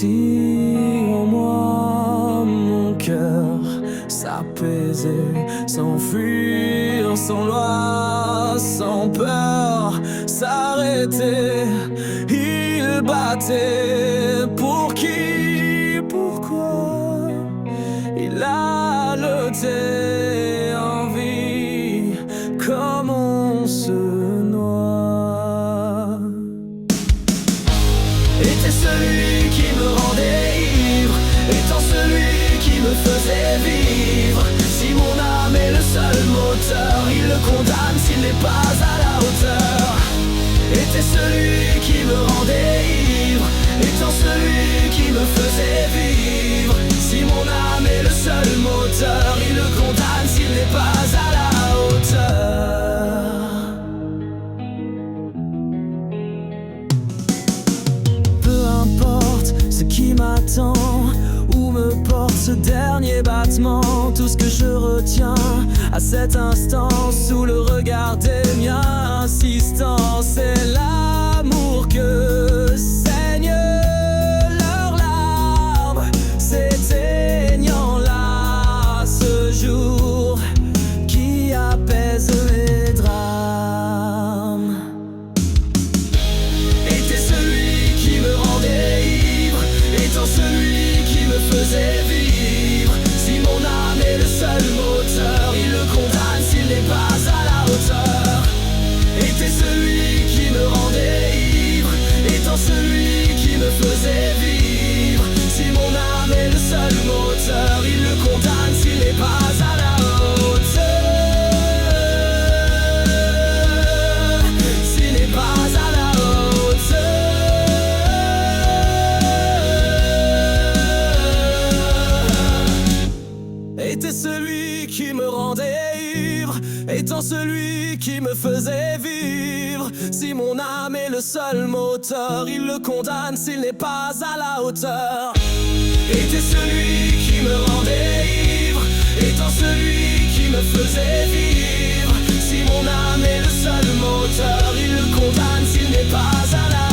Si en moi mon cœur s'apaisait, s'enfuir sans loi, sans peur, s'arrêter, il battait. Pour qui, pourquoi il a lutté en vie, comme on se noie. Était celui qui me rendait ivre, étant celui qui me faisait vivre. Si mon âme est le seul moteur, il le condamne s'il n'est pas à la hauteur. Était celui qui me rendait ivre, étant celui qui me faisait vivre. Si mon âme est le seul moteur, il le condamne s'il n'est pas à la hauteur. Peu importe ce qui m'attend, où me porte ce dernier battement, tout ce que je retiens à cet instant, sous le regard des miens insistants, c'est l'amour que saignent leurs larmes, s'éteignant là ce jour qui apaise les drames. Était celui qui me rendait ivre, étant celui qui me faisait vivre. Si mon âme est le seul moteur, il le condamne s'il n'est pas à la hauteur. Était celui qui me rendait ivre, étant celui qui me faisait vivre. Si mon âme est le seul moteur, il le condamne s'il n'est pas à la hauteur. S'il n'est pas à la hauteur. Était celui qui me rendait ivre, étant celui qui me faisait vivre. Si mon âme est le seul moteur, il le condamne s'il n'est pas à la hauteur. Était celui qui me rendait ivre, étant celui qui me faisait vivre. Si mon âme est le seul moteur, il le condamne s'il n'est pas à la hauteur.